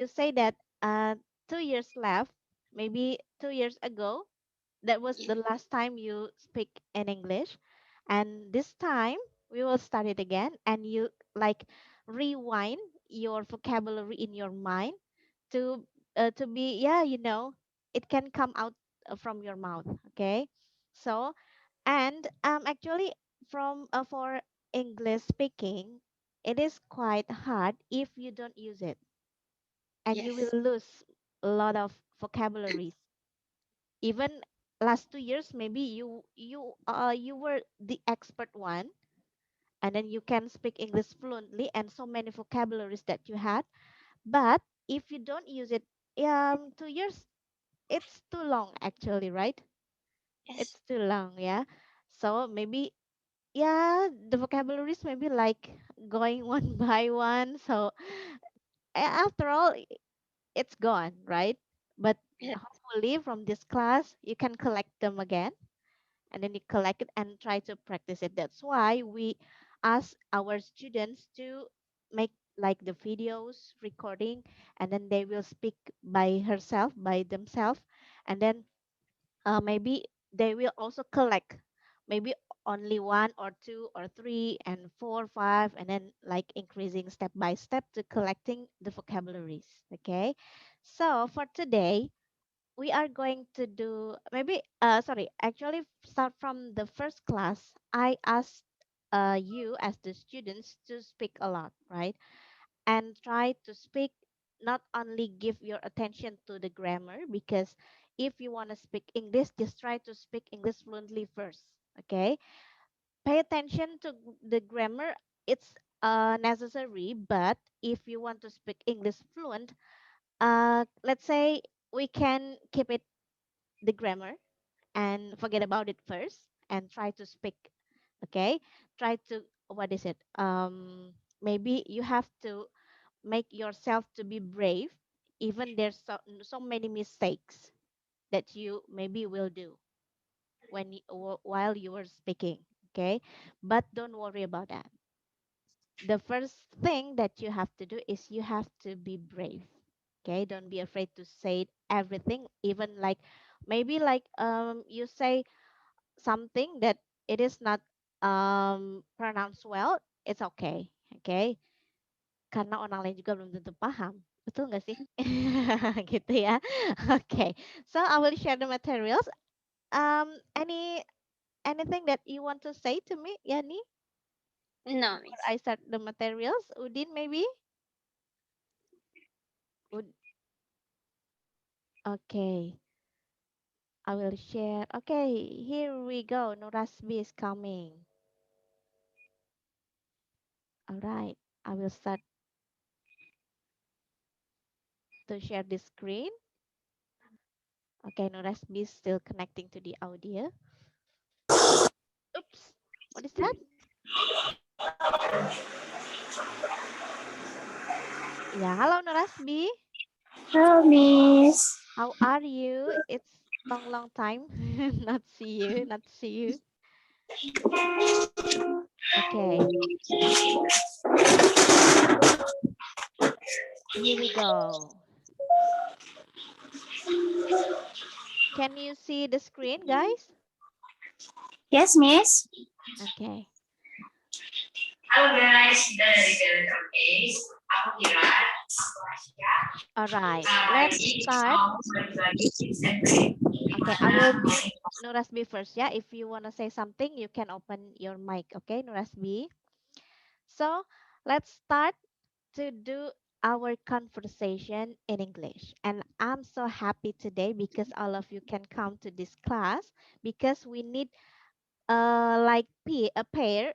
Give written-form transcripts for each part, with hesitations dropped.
you say that 2 years left, maybe 2 years ago, that was the last time you speak in English, and this time we will start it again, and you like rewind your vocabulary in your mind to be, yeah, it can come out from your mouth. Okay, so and actually from for English speaking, it is quite hard if you don't use it, and you will Yes. lose a lot of vocabularies. Even last 2 years, maybe you were the expert one, and then you can speak English fluently and so many vocabularies that you had. But if you don't use it, 2 years, it's too long actually, right? Yes. It's too long, yeah. So maybe, yeah, the vocabularies maybe like going one by one. So after all, it's gone, right? But Yes. hopefully from this class you can collect them again, and then you collect it and try to practice it. That's why we ask our students to make like the videos recording, and then they will speak by themselves, and then maybe they will also collect maybe only one or two or three and four, five, and then like increasing step by step to collecting the vocabularies. Okay, so for today we are going to do maybe sorry, actually start from the first class. I asked you as the students to speak a lot, right? And try to speak, not only give your attention to the grammar, because if you want to speak English, just try to speak English fluently first. Okay, pay attention to the grammar. It's necessary, but if you want to speak English fluent, let's say we can keep it the grammar and forget about it first and try to speak. Okay, try to, what is it, maybe you have to make yourself to be brave, even there's so many mistakes that you maybe will do while you are speaking. Okay, but don't worry about that. The first thing that you have to do is you have to be brave. Okay, don't be afraid to say everything, even like maybe like you say something that it is not pronounced well. It's okay. Okay, karena orang lain juga belum tentu paham. Betul nggak sih? Gitu ya. Okay. So I will share the materials. Anything that you want to say to me, Yani, No, before miss. I start the materials? Udin, maybe? Okay. I will share. Okay, here we go. Nurasbi is coming. All right. I will start to share the screen. Okay, Nurasbi is still connecting to the audio. Oops. What is that? Yeah, hello Nurasbi. Hello, Miss. How are you? It's long time not see you. Okay, here we go. Can you see the screen, guys? Yes, Miss. Okay. Halo guys, kita dari Gratis. Aku Kira. All right. Let's Jadi kita start. mau bagi-bagi tips and trick Okay, I will gimana mute Nurasbi first. Yeah, if you want to say something, you can open your mic. Okay, Nurasbi. So let's start to do our conversation in English. And I'm so happy today because all of you can come to this class, because we need like a pair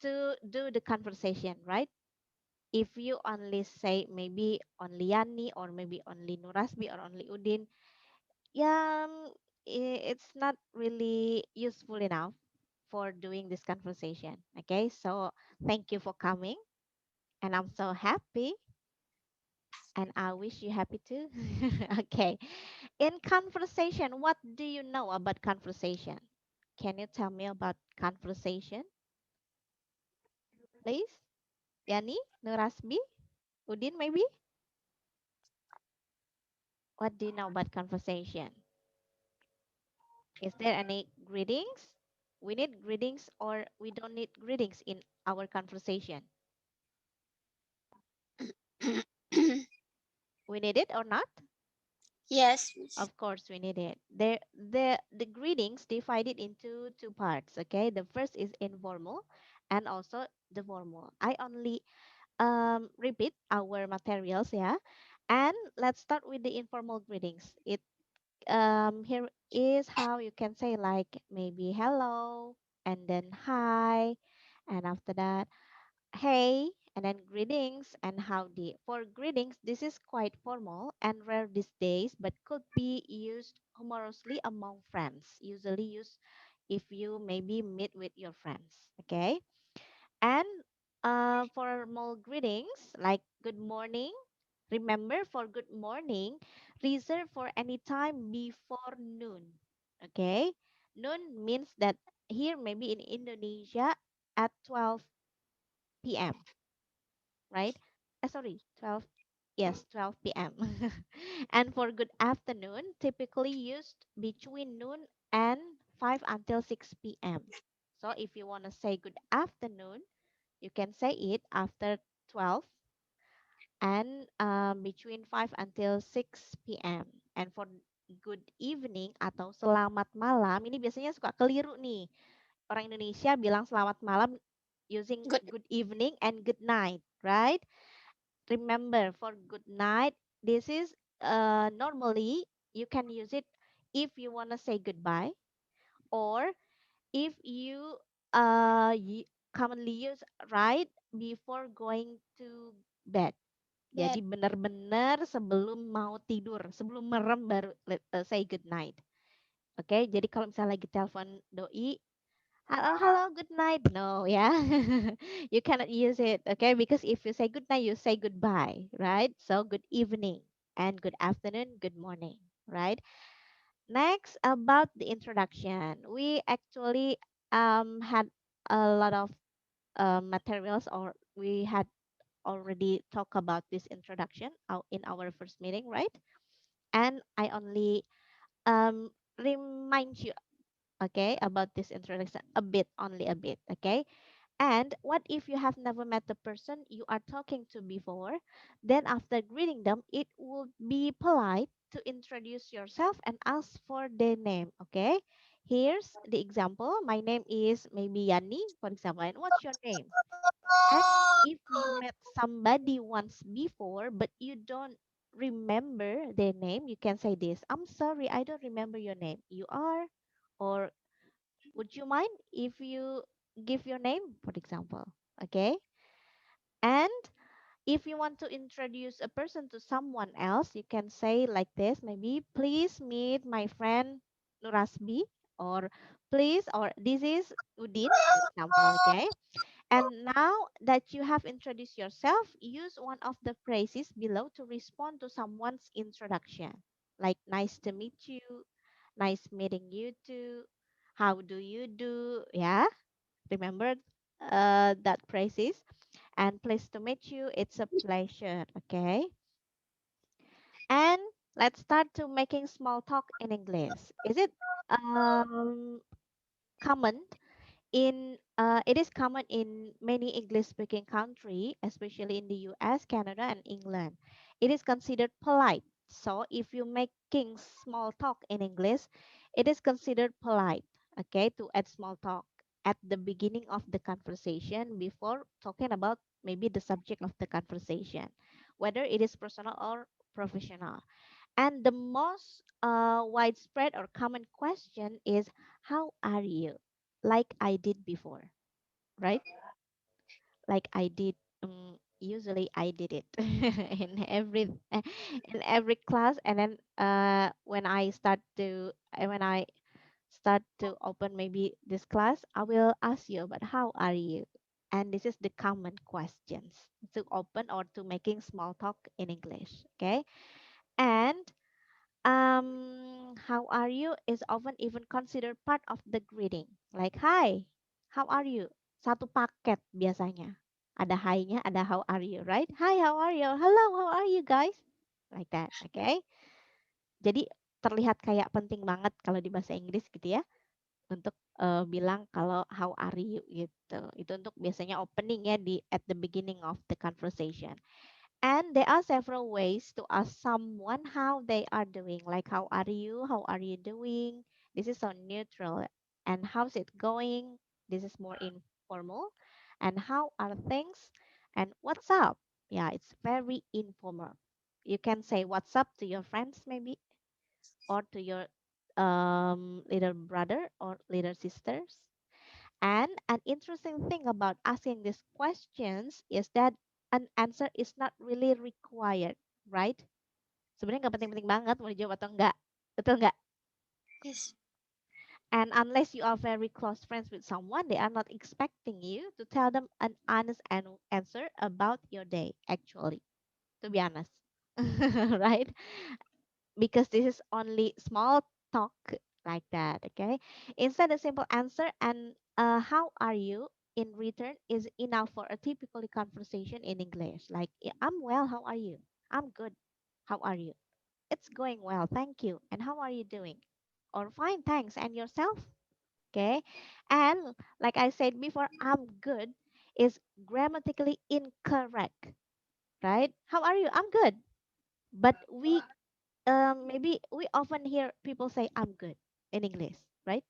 to do the conversation, right? If you only say maybe only Yani or maybe only Nurasbi or only Udin, yeah, it's not really useful enough for doing this conversation. Okay, so thank you for coming, and I'm so happy, and I wish you happy too. Okay, in conversation, what do you know about conversation? Can you tell me about conversation, please? Yani, Nurasbi, Udin, maybe? What do you know about conversation? Is there any greetings? We need greetings or we don't need greetings in our conversation? We need it or not? Yes, Miss. Of course, we need it. The greetings divided into two parts. Okay, the first is informal, and also the formal. I only repeat our materials, yeah. And let's start with the informal greetings. Here is how you can say like maybe hello, and then hi, and after that hey, and then greetings and howdy. For greetings, this is quite formal and rare these days, but could be used humorously among friends. Usually used if you maybe meet with your friends. Okay. And formal greetings like good morning. Remember, for good morning, reserve for any time before noon. Okay. Noon means that here maybe in Indonesia at 12 p.m., right? Sorry, 12. Yes, 12 p.m. And for good afternoon, typically used between noon and 5 until 6 p.m. So if you want to say good afternoon, you can say it after 12 and between 5 until 6 p.m. And for good evening atau selamat malam, ini biasanya suka keliru nih. Orang Indonesia bilang selamat malam using Good. good evening and good night, right? Remember, for good night, this is normally you can use it if you want to say goodbye, or if you commonly use right before going to bed. Bed. Jadi benar-benar sebelum mau tidur, sebelum merem baru say good night. Oke, jadi kalau misalnya lagi telepon doi, hello, hello, good night. No, yeah. You cannot use it, okay? Because if you say good night, you say goodbye, right? So good evening and good afternoon, good morning, right? Next, about the introduction. We actually had a lot of materials, or we had already talked about this introduction in our first meeting, right? And I only remind you, okay, about this introduction a bit, only a bit, okay? And what if you have never met the person you are talking to before? Then, after greeting them, it would be polite to introduce yourself and ask for their name. Okay, here's the example. My name is maybe Yani, for example. And what's your name? And if you met somebody once before, but you don't remember their name, you can say this: I'm sorry, I don't remember your name. You are, or would you mind if you give your name, for example? Okay. And if you want to introduce a person to someone else, you can say like this, maybe, please meet my friend Nurasbi, or please, or this is Udin, for example. Okay. And now that you have introduced yourself, use one of the phrases below to respond to someone's introduction. Like, nice to meet you, nice meeting you too, how do you do? Yeah, remember that phrases. And pleased to meet you, it's a pleasure. Okay. And let's start to making small talk in English. Is it common it is common in many English speaking country, especially in the US, Canada, and England. It is considered polite. So if you're making small talk in English, it is considered polite, okay, to add small talk at the beginning of the conversation before talking about maybe the subject of the conversation, whether it is personal or professional. And the most widespread or common question is, how are you? Like I did before, right? Like I did. Usually I did it in every class, and then when I start to open maybe this class, I will ask you about how are you, and this is the common questions to open or to making small talk in English. Okay, and how are you is often even considered part of the greeting. Like, hi, how are you? Satu paket biasanya. Ada hi-nya, ada how are you, right? Hi, how are you? Hello, how are you guys? Like that, okay? Jadi terlihat kayak penting banget kalau di bahasa Inggris gitu ya untuk bilang kalau how are you gitu. Itu untuk biasanya opening ya di at the beginning of the conversation. And there are several ways to ask someone how they are doing. Like how are you? How are you doing? This is so neutral. And how's it going? This is more informal. And how are things? And what's up? Yeah, it's very informal. You can say what's up to your friends maybe or to your little brother or little sisters. And an interesting thing about asking these questions is that an answer is not really required, right? Sebenarnya nggak penting-penting banget mau dijawab atau enggak. Betul nggak? Yes. And unless you are very close friends with someone, they are not expecting you to tell them an honest answer about your day, actually, to be honest. Right? Because this is only small talk like that, okay? Instead, a simple answer and how are you in return is enough for a typical conversation in English. Like, "Yeah, I'm well, how are you? I'm good, how are you? It's going well, thank you. And how are you doing? Or fine, thanks. And yourself? Okay. And like I said before, I'm good is grammatically incorrect, right? How are you? I'm good. But we maybe we often hear people say I'm good in English, right?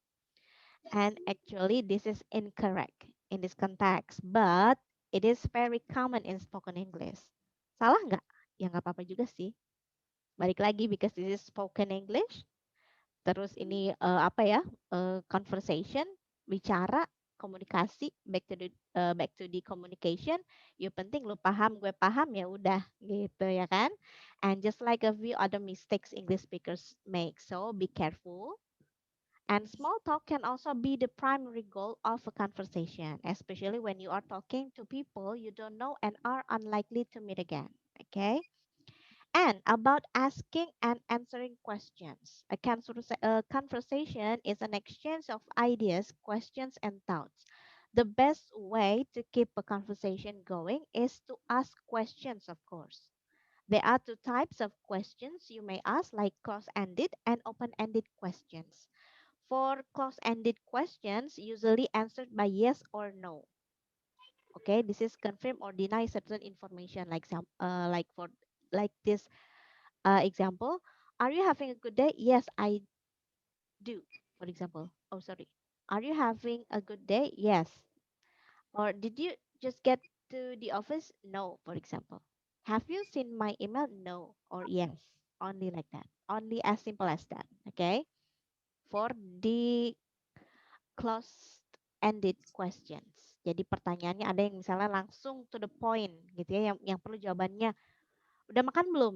And actually, this is incorrect in this context, but it is very common in spoken English. Salah nggak? Ya nggak apa-apa juga sih. Balik lagi because this is spoken English. Terus ini apa ya? Conversation, bicara, komunikasi, back to the communication. Yang penting lu paham, gue paham ya udah gitu ya kan? And just like a few other mistakes English speakers make, so be careful. And small talk can also be the primary goal of a conversation, especially when you are talking to people you don't know and are unlikely to meet again. Okay? And about asking and answering questions. A conversation is an exchange of ideas, questions, and thoughts. The best way to keep a conversation going is to ask questions, of course. There are two types of questions you may ask, like close ended and open ended questions. For close ended questions, usually answered by yes or no. Okay, this is confirm or deny certain information, like like for like this example, are you having a good day? Yes, I do. For example, oh sorry, are you having a good day? Yes. Or did you just get to the office? No, for example. Have you seen my email? No, or yes. Only like that. Only as simple as that. Okay. For the closed-ended questions. Jadi pertanyaannya ada yang misalnya langsung to the point gitu ya, yang perlu jawabannya, udah makan belum?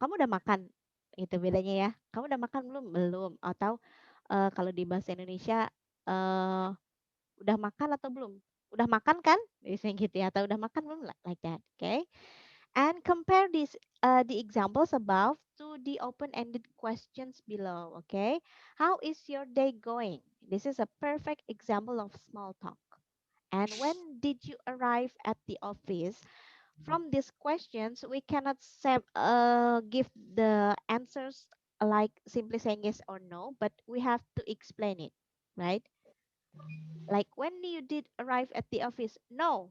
Kamu udah makan? Itu bedanya ya. Kamu udah makan belum? Belum. Atau kalau di bahasa Indonesia eh udah makan atau belum? Udah makan kan? Biasanya gitu ya. Atau udah makan belum? Like that. Okay. And compare the examples above to the open-ended questions below. Okay. How is your day going? This is a perfect example of small talk. And when did you arrive at the office? From these questions, we cannot give the answers like simply saying yes or no, but we have to explain it, right? Like when you did arrive at the office? No,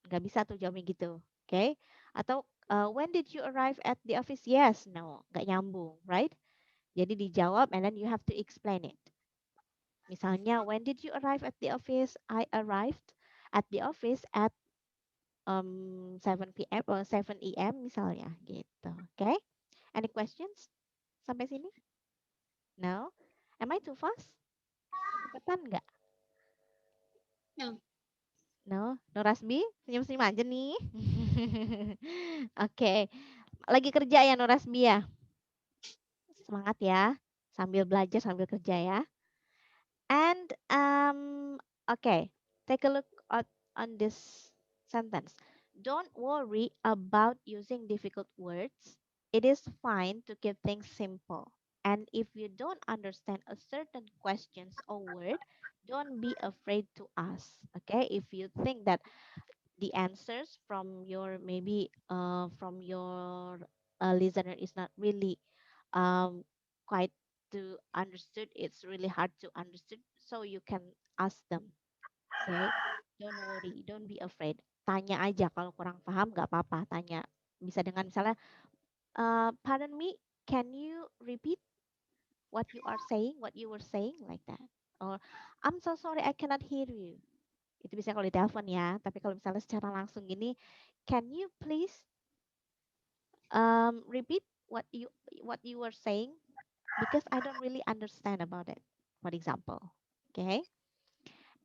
nggak bisa tuh jawabnya gitu, okay? Atau when did you arrive at the office? Yes, no, nggak nyambung, right? Jadi dijawab and then you have to explain it. Misalnya, when did you arrive at the office? I arrived at the office at 7 p.m. or 7 a.m. misalnya gitu. Okay? Any questions sampai sini? No? Am I too fast? Cepetan nggak? No. No? No Rasbi? Senyum-senyum aja nih. Oke. Lagi kerja ya No Rasbi ya? Semangat ya. Sambil belajar, sambil kerja ya. And okay, take a look on this sentence. Don't worry about using difficult words. It is fine to keep things simple. And if you don't understand a certain questions or word, don't be afraid to ask. Okay, if you think that the answers from your maybe from your listener is not really um quite to understood, it's really hard to understood, so you can ask them. Okay, don't worry, don't be afraid. Tanya aja kalau kurang paham, nggak apa-apa, tanya. Bisa dengan misalnya, pardon me, can you repeat what you are saying, what you were saying, like that. Or I'm so sorry, I cannot hear you. Itu bisa kalau di telepon ya. Tapi kalau misalnya secara langsung gini, can you please repeat what you were saying, because I don't really understand about it. For example, okay.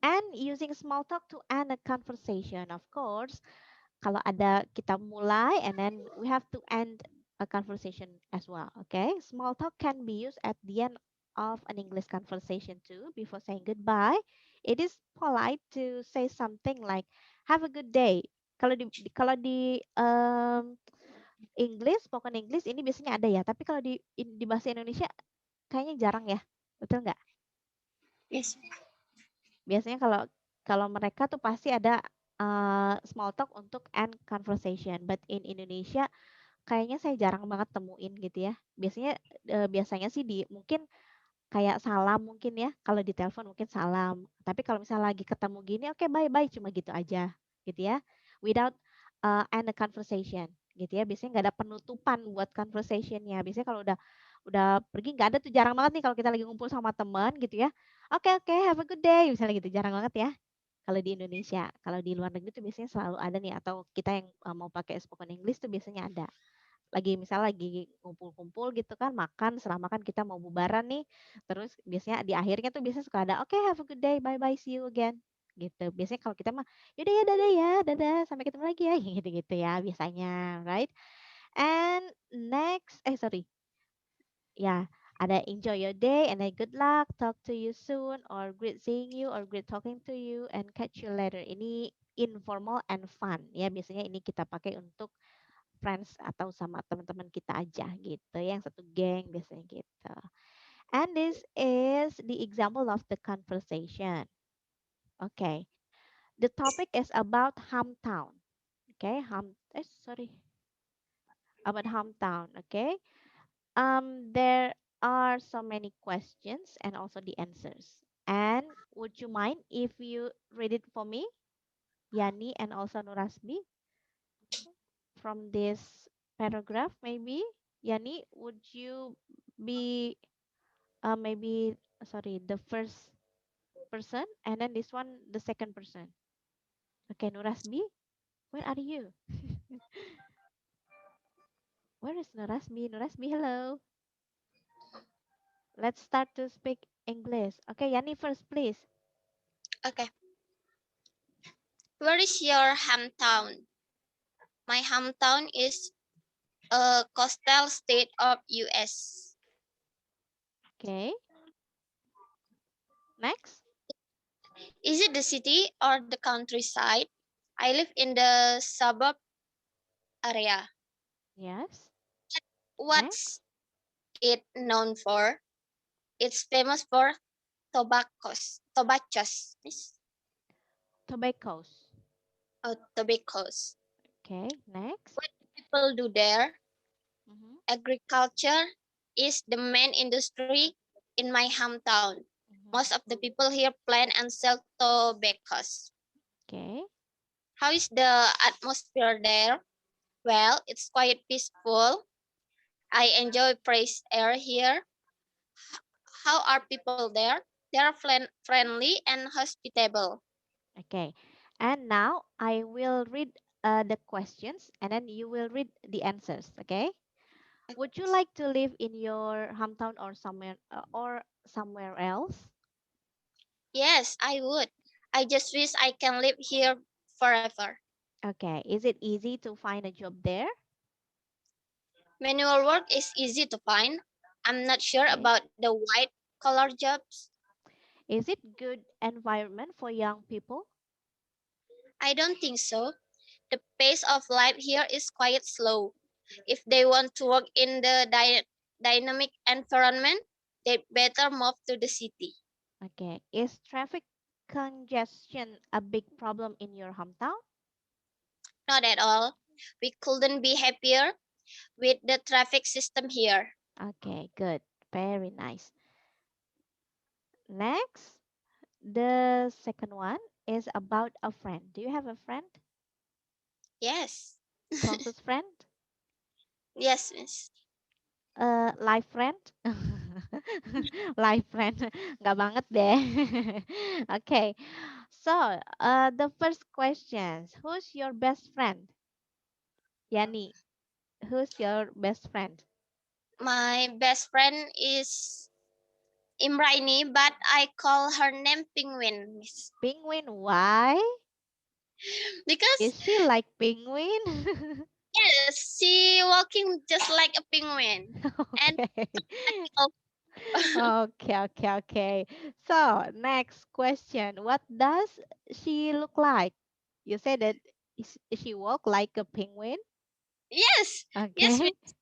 And using small talk to end a conversation, of course. Kalau ada kita mulai and then we have to end a conversation as well. Okay, small talk can be used at the end of an English conversation too. Before saying goodbye, it is polite to say something like "Have a good day." Kalau di English, spoken English ini biasanya ada ya. Tapi kalau di bahasa Indonesia kayaknya jarang ya, betul nggak? Yes. Biasanya kalau kalau mereka tuh pasti ada small talk untuk end conversation. But in Indonesia kayaknya saya jarang banget temuin gitu ya. Biasanya sih di mungkin kayak salam mungkin ya. Kalau di telepon mungkin salam. Tapi kalau misalnya lagi ketemu gini, oke, bye bye, cuma gitu aja gitu ya. Without end the conversation gitu ya. Biasanya nggak ada penutupan buat conversationnya. Biasanya kalau udah pergi nggak ada tuh, jarang banget nih kalau kita lagi ngumpul sama teman gitu ya. Oke oke, have a good day misalnya gitu. Jarang banget ya kalau di Indonesia. Kalau di luar negeri tuh biasanya selalu ada nih, atau kita yang mau pakai spoken English tuh biasanya ada. Lagi ngumpul-kumpul gitu kan, makan, setelah makan kita mau bubaran nih. Terus biasanya di akhirnya tuh biasanya suka ada, oke, have a good day, bye bye, see you again. Gitu. Biasanya kalau kita mah, yaudah ya, dadah ya, dadah, sampai ketemu lagi ya, gitu-gitu ya biasanya, right? And next, sorry, ya, ada enjoy your day and then good luck, talk to you soon, or great seeing you, or great talking to you, and catch you later. Ini informal and fun ya, biasanya ini kita pakai untuk friends atau sama teman-teman kita aja gitu, yang satu geng biasanya gitu. And this is the example of the conversation. Okay, the topic is about hometown. Okay, sorry, about hometown. Okay, there are so many questions and also the answers. And would you mind if you read it for me, Yani and also Nurasbi, from this paragraph maybe? Yani, would you be maybe, sorry, the first person, and then this one the second person? Okay, Nurasbi, where are you? Where is Nurasbi? Nurasbi, hello. Let's start to speak English. Okay, Yani first, please. Okay. Where is your hometown? My hometown is a coastal state of US. Okay, next. Is it the city or the countryside? I live in the suburb area. Yes, next. What's it known for? It's famous for tobaccos. Tobaccos. Oh, tobaccos. Okay, next. What do people do there? Mm-hmm. Agriculture is the main industry in my hometown. Mm-hmm. Most of the people here plant and sell tobaccos. Okay. How is the atmosphere there? Well, it's quite peaceful. I enjoy fresh air here. How are people there? They are friendly and hospitable. Okay. And now I will read the questions and then you will read the answers. Okay. Would you like to live in your hometown or somewhere else? Yes, I would. I just wish I can live here forever. Okay. Is it easy to find a job there? Manual work is easy to find. I'm not sure Okay. about the white collar jobs. Is it good environment for young people? I don't think so. The pace of life here is quite slow. If they want to work in the dynamic environment, they better move to the city. Okay. Is traffic congestion a big problem in your hometown? Not at all. We couldn't be happier with the traffic system here. Okay, good. Very nice. Next, the second one is about a friend. Do you have a friend? Yes. Closest friend? Yes, Miss. Life friend? Life friend. Nggak banget deh. Okay. So, the first questions. Who's your best friend? Yani, who's your best friend? My best friend is Imraini, but I call her name Penguin, Miss. Penguin, why? Because Is she like penguin? yes, she walking just like a penguin. And Okay. oh, Okay, okay, okay. So, next question. What does she look like? You said that she walk like a penguin. yes, yes, Okay. Miss.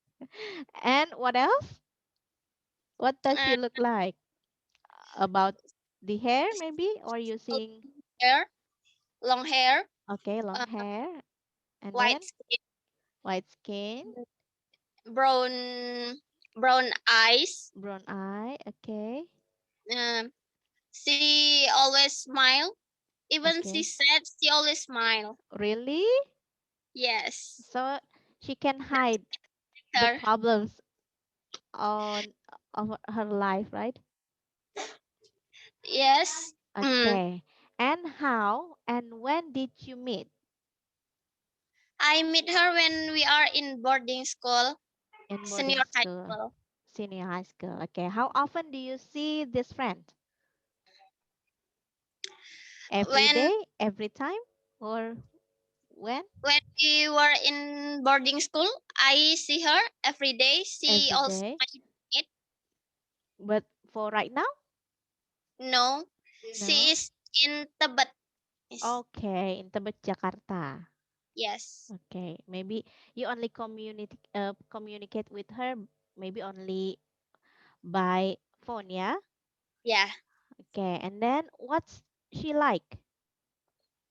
And what else? What does Uh, she look like? About the hair, maybe? Or using, hair, long hair, okay, long uh, hair. And then white skin, white skin, brown, brown eyes. brown eye. Okay. Um, she always smile. Even she Okay. said she always smile. Really? Yes, So she can hide the her. problems on of her life, right? Yes. Mm. Okay. And how and when did you meet I meet her when we are in boarding school, in boarding senior high school, school. senior high school? Okay. How often do you see this friend? Every When day, every time, or when? when we were in boarding school, I see her every day. She Every also day. it. But for right now? No, she No. is in Tebet. Yes. Okay, in Tebet, Jakarta. Yes. Okay, maybe you only communicate with her maybe only by phone, yeah? Yeah. Okay, and then what's she like?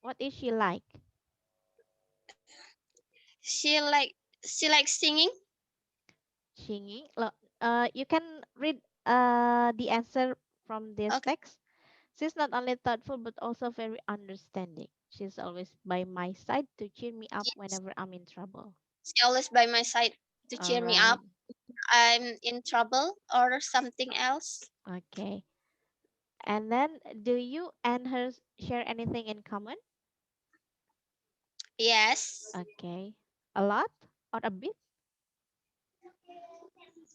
What is she like? She like she likes singing. Singing. You can read the answer from this Okay. text. She's not only thoughtful but also very understanding. She's always by my side to cheer me up Yes. whenever I'm in trouble. She always by my side to All cheer me right. up. I'm in trouble or something else. Okay. And then do you and her share anything in common? Yes. Okay. A lot or a bit?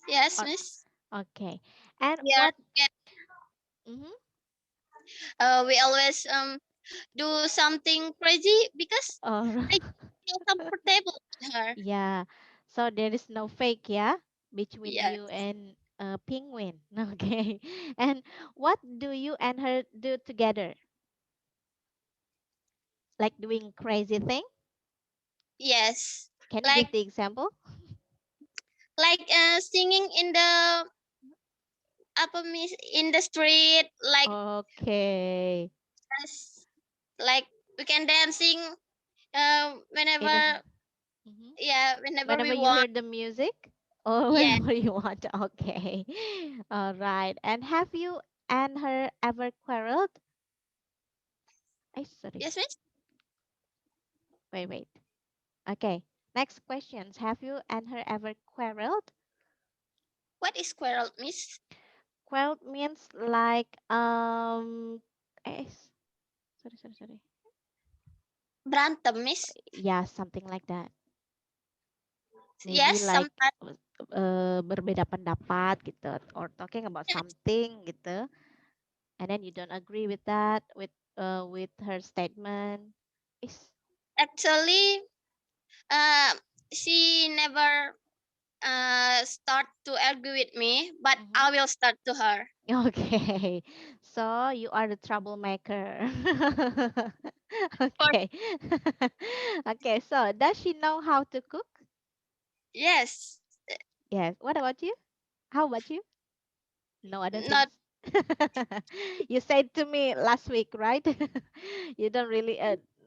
Yes, Or, Miss. okay. And We are what? together. Mm-hmm. We always do something crazy because Oh, I feel comfortable with her. yeah. So there is no fake, yeah, between Yes. you and Penguin. Okay. And what do you and her do together? Like doing crazy thing? Yes. Can you Like give the example? singing in the apa Miss in the street Okay. us- like we can dancing In a, whenever mhm. yeah whenever Whenever we you want. hear the music or Yeah. whenever you want. Okay. All right. And have you and her ever quarreled? I sorry. Yes, Miss. Wait, wait. Okay. Next questions. Have you and her ever quarreled? What is squirrel, Miss? Quarreled means like sorry, sorry, sorry. Berantem, Miss. Yeah, something like that. Maybe Yes, like sometimes. berbeda pendapat gitu or talking about something gitu and then you don't agree with that with her statement. Is Actually, uh, she never start to argue with me, but mhm. I will start to her. Okay. So you are the troublemaker. For Okay. Okay, so does she know how to cook? yes, Yes. What about you? How about you? No other things? not You said to me last week, right? You don't really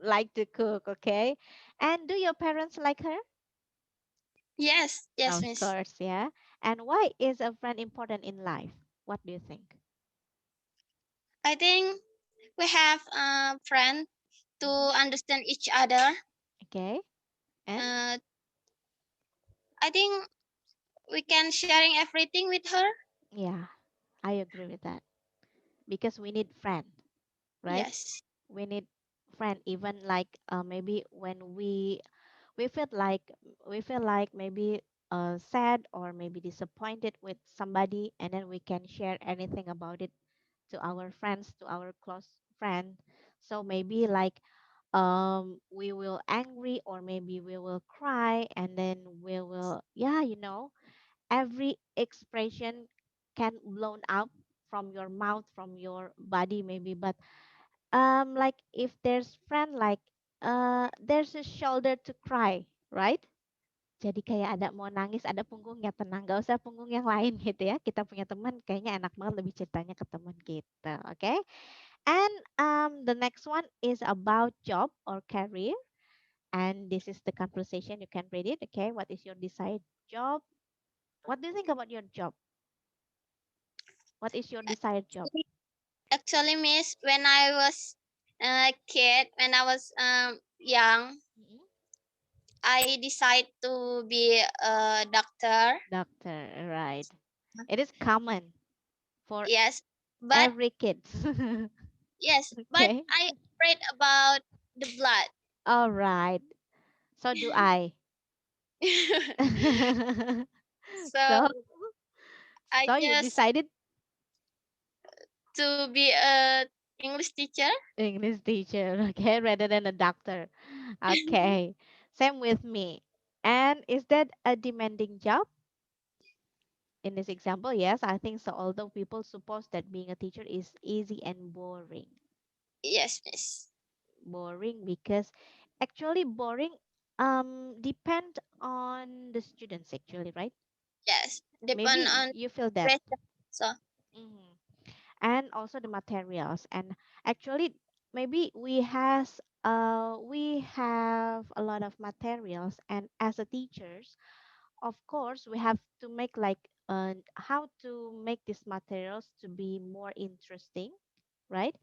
like to cook, okay? And do your parents like her? yes, yes, Of Miss. course, yeah. And why is a friend important in life? What do you think? I think we have a friend to Hmm. understand each other. Okay. And Uh, I think we can sharing everything with her. yeah, I agree with that because we need friend, right? Yes, We need friend even like maybe when we feel like maybe sad or maybe disappointed with somebody, and then we can share anything about it to our friends, to our close friend. So maybe like we will angry or maybe we will cry, and then we will, yeah, every expression can blown out from your mouth, from your body maybe. But like if there's friend, like there's a shoulder to cry, right? Jadi kayak ada mau nangis, ada punggungnya, tenang, gak usah punggung yang lain gitu ya. Kita punya teman, kayaknya enak banget lebih ceritanya ke teman kita, oke? And the next one is about job or career. And this is the conversation. You can read it, okay? What is your desired job? What do you think about your job? What is your desired job? actually, Miss, when I was a kid, when I was young, Mhm. I decided to be a doctor. Doctor, right? It is common for Yes, but every kid. yes, but Okay. I afraid about the blood. All right. So do I. So So, I so you just decided to be a English teacher. English teacher, okay, rather than a doctor. Okay. Same with me. And is that a demanding job? In this example, yes, I think so. Although people suppose that being a teacher is easy and boring. Yes, Miss. Boring because actually boring depend on the students actually, right? Yes, depend Maybe on you feel that. pressure. So Mhm. And also the materials, and actually maybe we have a lot of materials, and as a teachers, of course we have to make like how to make these materials to be more interesting, right?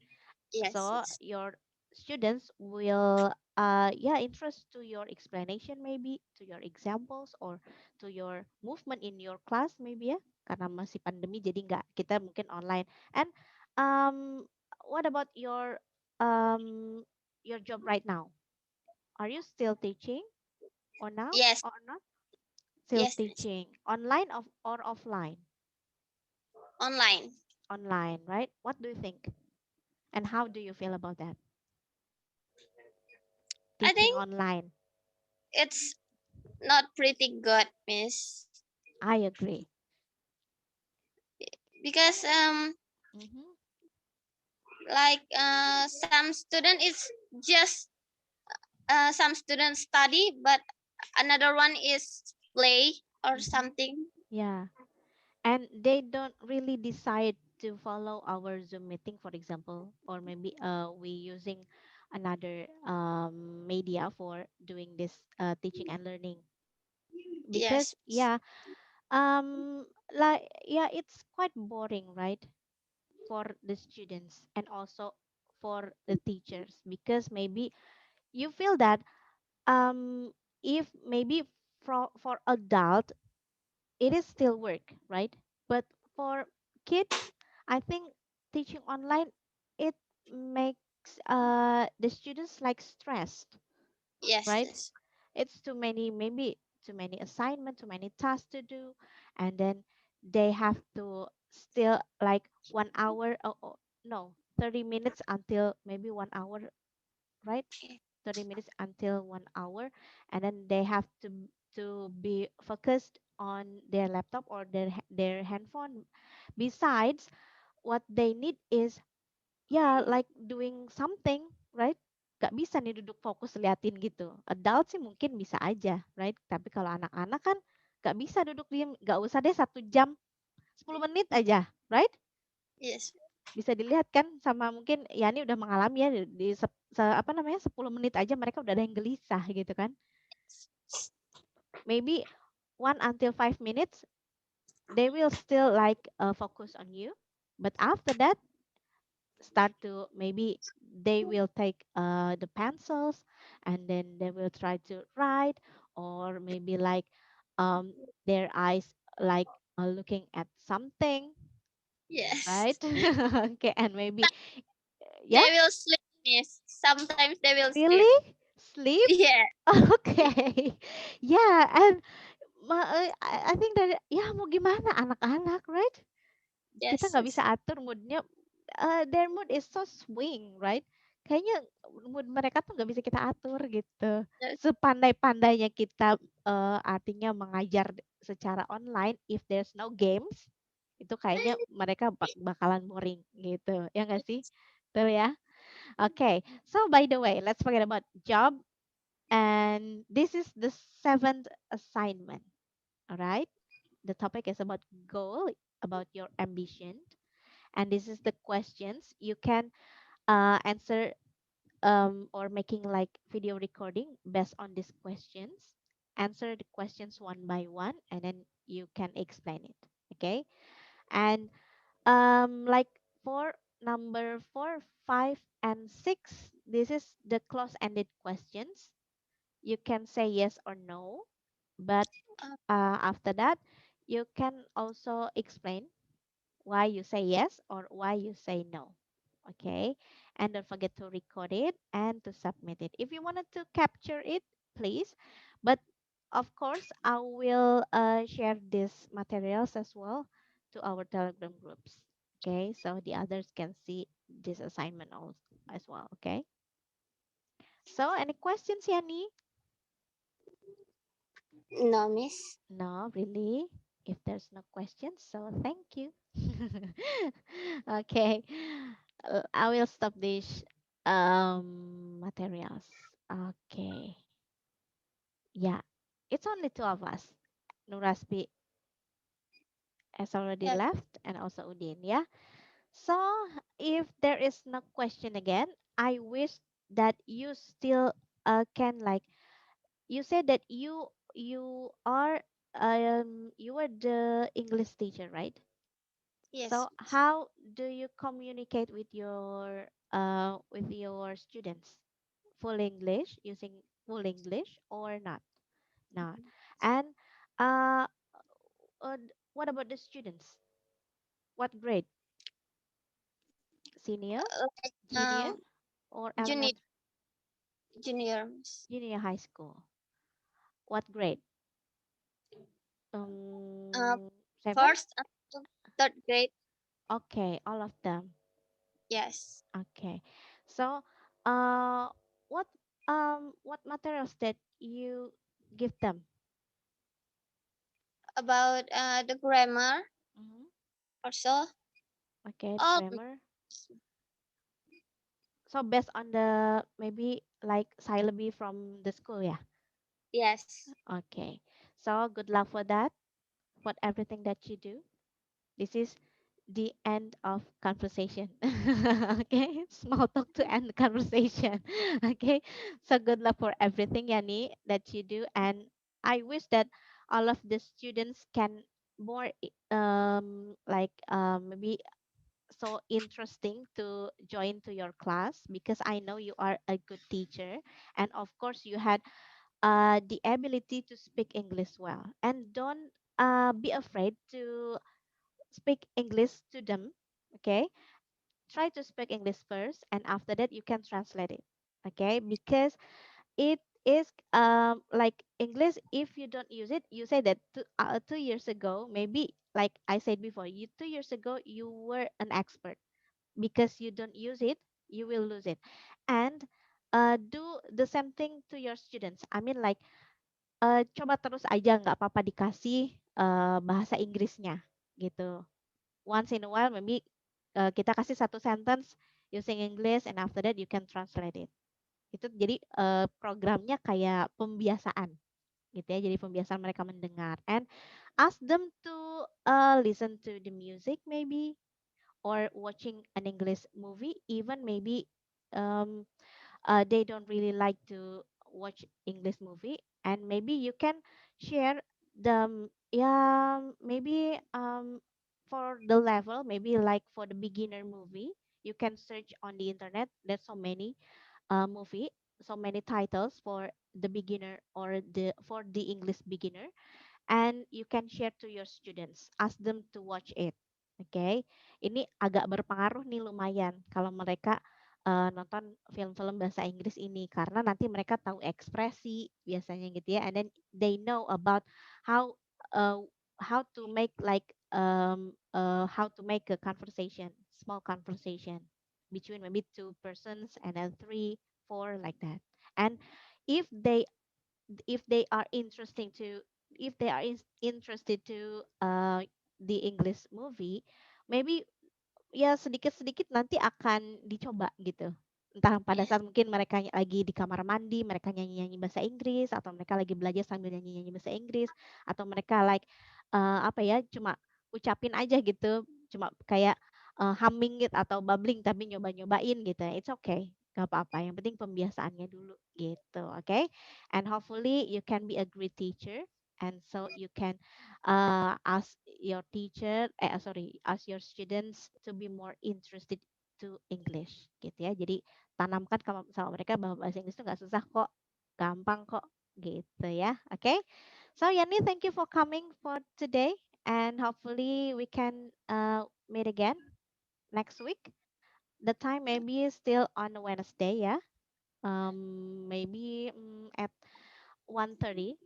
yes, So yes, your students will yeah, interest to your explanation, maybe to your examples or to your movement in your class maybe ya, karena masih pandemi jadi nggak, kita mungkin online. And what about your job right now? Are you still teaching or now yes, or not? Still yes, Miss. teaching online or offline? Online. Online, right? What do you think, and how do you feel about that, I teaching think online? it's not pretty good, Miss, I agree. because Mm-hmm. like some student is just some students study, but another one is play or Mm-hmm. something. Yeah. And they don't really decide to follow our Zoom meeting, for example, or maybe we using another media for doing this teaching and learning. Because Yes, yeah, like yeah, it's quite boring, right? For the students and also for the teachers, because maybe you feel that um if maybe for adult it is still work, right? But for kids, I think teaching online, it makes the students like stressed, yes, right? yes, It's too many, maybe too many assignment, too many tasks to do, and then they have to still like 1 hour, no, 30 minutes until maybe 1 hour, right? 30 minutes until 1 hour, and then they have to be focused on their laptop or their handphone. Besides, what they need is, yeah, like doing something, right? Gak bisa nih duduk fokus liatin gitu. Adult sih mungkin bisa aja, right? Tapi kalau anak-anak kan gak bisa duduk diem, gak usah deh 1 jam, 10 menit aja, right? yes, Bisa dilihat kan sama mungkin Yani udah mengalami ya di apa namanya, 10 menit aja mereka udah ada yang gelisah gitu kan. Maybe 1 until 5 minutes they will still like focus on you, but after that start to maybe they will take the pencils and then they will try to write, or maybe like um their eyes like looking at something, right? Yes. Okay, and maybe yeah, They will sleep, miss. Sometimes they will sleep. really sleep. Yeah. Okay. Yeah, and I think that ya mau gimana anak-anak, right? Kita Yes, nggak bisa miss. atur moodnya, their mood is so swing, right? Kayaknya mood mereka tuh nggak bisa kita atur gitu. Yes. Sepandai-pandainya kita artinya mengajar secara online, if there's no games, itu kayaknya mereka bakalan boring gitu. Ya nggak sih? Tuh ya. Okay, so by the way, let's forget about job, and this is the seventh assignment. All right. The topic is about goal, about your ambition, and this is the questions you can answer, or making like video recording based on these questions. Answer the questions one by one, and then you can explain it. Okay, and like for number 4, 5, and 6, this is the close-ended questions. You can say yes or no, but Uh, after that, you can also explain why you say yes or why you say no. Okay. And don't forget to record it and to submit it. If you wanted to capture it, please. But of course, I will share these materials as well to our Telegram groups. Okay. So the others can see this assignment also as well. Okay. So any questions, Yani? no, miss. No, really? If there's no questions, so thank you. Okay. I will stop this materials. Okay. Yeah. It's only two of us. Nurasbi has already Yeah. left and also Udin, yeah. So if there is no question again, I wish that you still can like, you said that you are the English teacher, right? Yes, So miss. how do you communicate with your students? Full English, using full English or not? Not. And uh, what about the students? What grade? Senior, Like junior, or junior, elementary? junior, miss. Junior high school. What grade? Uh, 7? first until third grade. Okay, all of them. Yes. Okay. So, uh, what what materials that you give them? About the grammar Hmm. also. Okay, the Oh, grammar. So based on the maybe like syllabi from the school, yeah. yes. Okay. So good luck for that, for everything that you do. This is the end of conversation. Okay, small talk to end the conversation. Okay, so good luck for everything, Yani, that you do, and I wish that all of the students can more maybe so interesting to join to your class, because I know you are a good teacher, and of course you had the ability to speak English well, and don't be afraid to speak English to them. Okay, try to speak English first, and after that you can translate it. Okay, because it is like English, if you don't use it, you say that 2 years ago, maybe like I said before, you 2 years ago you were an expert. Because you don't use it, you will lose it. And do the same thing to your students. I mean like, coba terus aja, nggak apa-apa dikasih bahasa Inggrisnya gitu. Once in a while maybe kita kasih satu sentence using English, and after that you can translate it. Itu jadi programnya kayak pembiasaan gitu ya. Jadi pembiasaan mereka mendengar, and ask them to listen to the music maybe, or watching an English movie, even maybe um, they don't really like to watch English movie, and maybe you can share the Yeah, maybe for the level, maybe like for the beginner movie, you can search on the internet. There's so many movie, so many titles for the beginner or the for the English beginner, and you can share to your students, ask them to watch it. Oke, ini agak berpengaruh nih lumayan kalau mereka nonton film-film bahasa Inggris ini karena nanti mereka tahu ekspresi biasanya gitu ya, and then they know about how uh, how to make like how to make a conversation, small conversation between maybe two persons and then three, four like that. And if they if they are interesting to if they are interested to the English movie, maybe ya sedikit-sedikit nanti akan dicoba gitu. Entah pada Yes. saat mungkin mereka lagi di kamar mandi, mereka nyanyi-nyanyi bahasa Inggris, atau mereka lagi belajar sambil nyanyi-nyanyi bahasa Inggris, atau mereka like apa ya, cuma ucapin aja gitu, cuma kayak humming gitu atau bubbling tapi nyoba-nyobain gitu. It's okay. Gak apa-apa. Yang penting pembiasaannya dulu gitu, okay? And hopefully you can be a great teacher, and so you can ask your teacher sorry ask your students to be more interested to English gitu ya, jadi tanamkan sama mereka bahwa bahasa Inggris itu nggak susah kok, gampang kok gitu ya. Okay, so Yani, thank you for coming for today, and hopefully we can meet again next week. The time maybe still on Wednesday ya, maybe at 1:30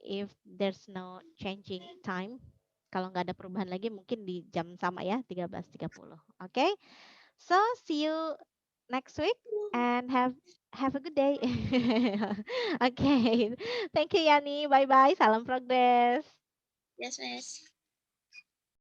if there's no changing time. Kalau nggak ada perubahan lagi mungkin di jam sama ya, 13.30. Oke. So, see you next week and have a good day. Okay. Thank you Yani. Bye bye. Salam progress. Yes, Miss.